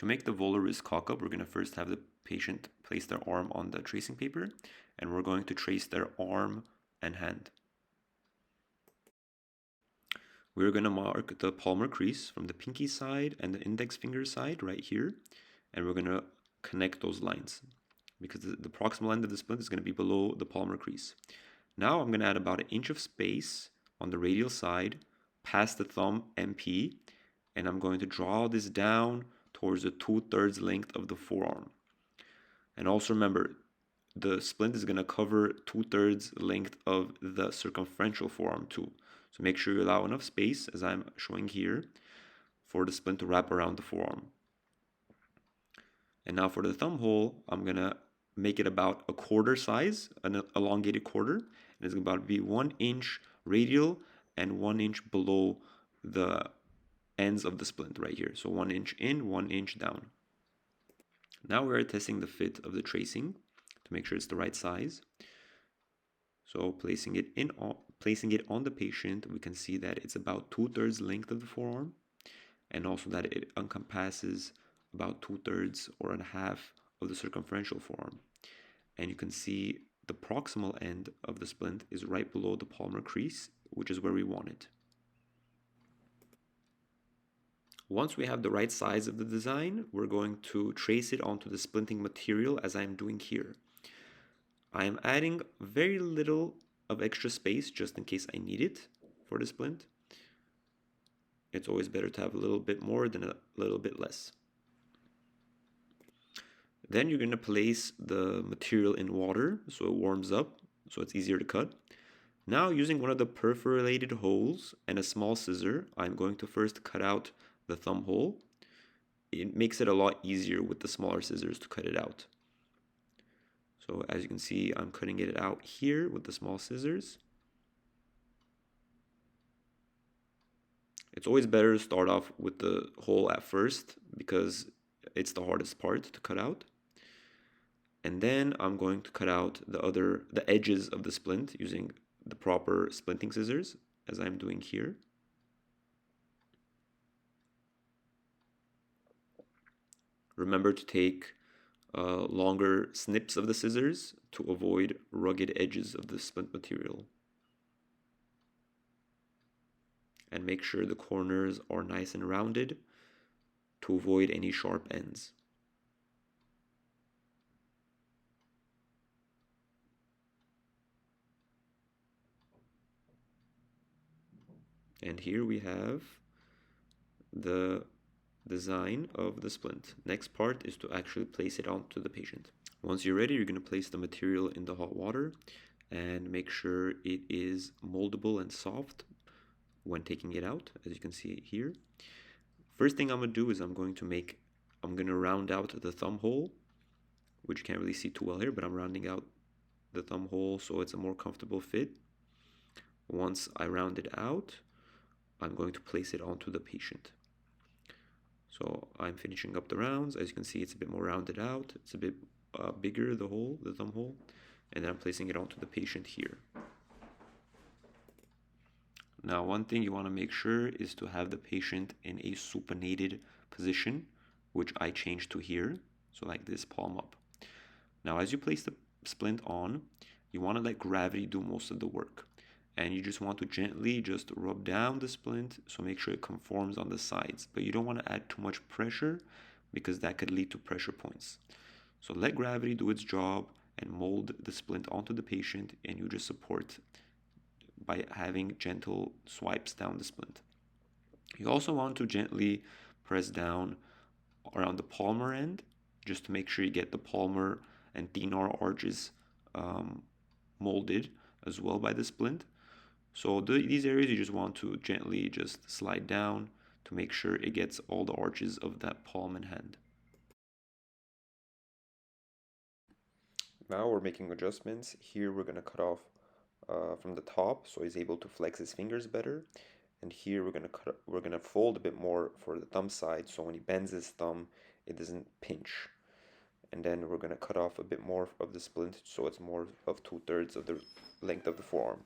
To make the volar wrist cock-up, we're going to first have the patient place their arm on the tracing paper, and we're going to trace their arm and hand. We're going to mark the palmar crease from the pinky side and the index finger side right here, and we're going to connect those lines because the proximal end of the splint is going to be below the palmar crease. Now I'm going to add about 1 inch of space on the radial side past the thumb MP, and I'm going to draw this down towards the 2/3 length of the forearm. And also remember, the splint is going to cover 2/3 length of the circumferential forearm too. So make sure you allow enough space, as I'm showing here, for the splint to wrap around the forearm. And now for the thumb hole, I'm going to make it about a quarter size, an elongated quarter. And it's about to be 1 inch radial and 1 inch below the ends of the splint right here. So 1 inch in, 1 inch down. Now we're testing the fit of the tracing to make sure it's the right size. So placing it on the patient, we can see that it's about 2/3 length of the forearm, and also that it encompasses about 2/3 or a half of the circumferential forearm. And you can see the proximal end of the splint is right below the palmar crease, which is where we want it. Once we have the right size of the design, we're going to trace it onto the splinting material as I'm doing here. I am adding very little of extra space just in case I need it for the splint. It's always better to have a little bit more than a little bit less. Then you're going to place the material in water so it warms up, so it's easier to cut. Now, using one of the perforated holes and a small scissor, I'm going to first cut out the thumb hole. It makes it a lot easier with the smaller scissors to cut it out. So as you can see, I'm cutting it out here with the small scissors. It's always better to start off with the hole at first because it's the hardest part to cut out. And then I'm going to cut out the edges of the splint using the proper splinting scissors, as I'm doing here. Remember to take longer snips of the scissors to avoid rugged edges of the splint material. And make sure the corners are nice and rounded to avoid any sharp ends. And here we have the design of the splint. Next part is to actually place it onto the patient. Once you're ready, you're going to place the material in the hot water and make sure it is moldable and soft when taking it out, as you can see here. First thing I'm going to do is I'm going to round out the thumb hole, which you can't really see too well here, but I'm rounding out the thumb hole so it's a more comfortable fit. Once I round it out, I'm going to place it onto the patient. So I'm finishing up the rounds. As you can see, it's a bit more rounded out. It's a bit bigger, the thumb hole. And then I'm placing it onto the patient here. Now, one thing you want to make sure is to have the patient in a supinated position, which I changed to here. So like this, palm up. Now, as you place the splint on, you want to let gravity do most of the work. And you just want to gently just rub down the splint, so make sure it conforms on the sides. But you don't want to add too much pressure because that could lead to pressure points. So let gravity do its job and mold the splint onto the patient, and you just support by having gentle swipes down the splint. You also want to gently press down around the palmar end just to make sure you get the palmar and thenar arches molded as well by the splint. So these areas you just want to gently just slide down to make sure it gets all the arches of that palm and hand. Now we're making adjustments. Here we're going to cut off from the top so he's able to flex his fingers better. And here we're going to fold a bit more for the thumb side so when he bends his thumb it doesn't pinch. And then we're going to cut off a bit more of the splint so it's more of 2/3 of the length of the forearm.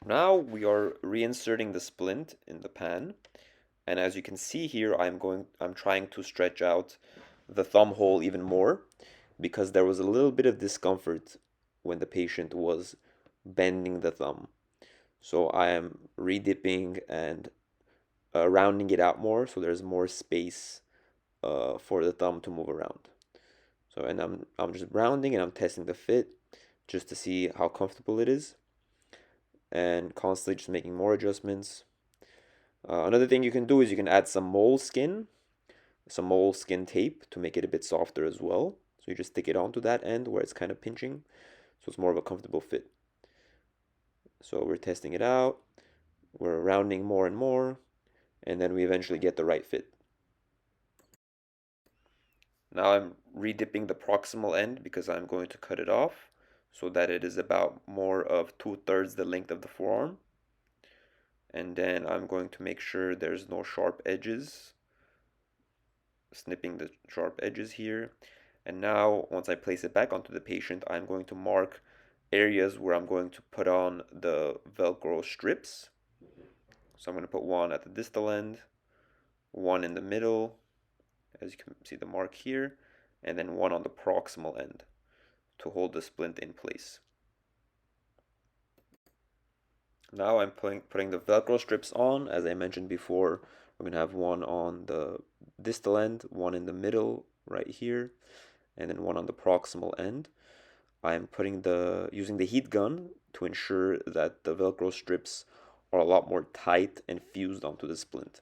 Now we are reinserting the splint in the pan, And as you can see here, I'm trying to stretch out the thumb hole even more because there was a little bit of discomfort when the patient was bending the thumb. So I am redipping and rounding it out more so there's more space for the thumb to move around. So, and I'm just rounding and I'm testing the fit just to see how comfortable it is, and constantly just making more adjustments. Another thing you can do is you can add some moleskin tape to make it a bit softer as well. So you just stick it onto that end where it's kind of pinching, so it's more of a comfortable fit. So we're testing it out, we're rounding more and more, and then we eventually get the right fit. Now I'm redipping the proximal end because I'm going to cut it off so that it is about more of 2/3 the length of the forearm. And then I'm going to make sure there's no sharp edges, snipping the sharp edges here. And now once I place it back onto the patient, I'm going to mark areas where I'm going to put on the Velcro strips. So I'm going to put one at the distal end, one in the middle, as you can see the mark here, and then one on the proximal end to hold the splint in place. Now I'm putting the Velcro strips on. As I mentioned before, we're going to have one on the distal end, one in the middle right here, and then one on the proximal end. I'm using the heat gun to ensure that the Velcro strips are a lot more tight and fused onto the splint.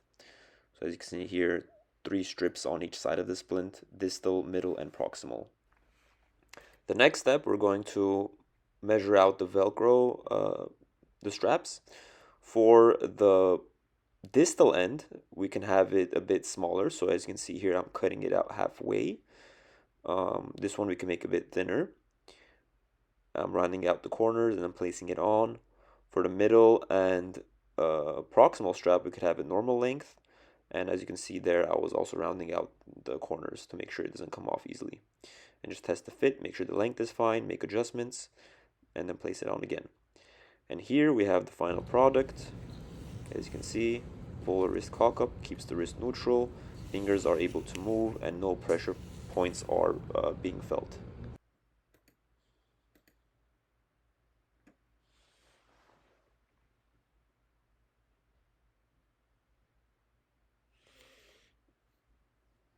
So as you can see here, 3 strips on each side of the splint, distal, middle, and proximal. The next step, we're going to measure out the Velcro, the straps. For the distal end, we can have it a bit smaller. So as you can see here, I'm cutting it out halfway. This one we can make a bit thinner. I'm rounding out the corners and then placing it on. For the middle and proximal strap, we could have a normal length. And as you can see there, I was also rounding out the corners to make sure it doesn't come off easily. And just test the fit, make sure the length is fine, make adjustments, and then place it on again. And here we have the final product. As you can see, polar wrist cock-up keeps the wrist neutral, fingers are able to move, and no pressure points are being felt.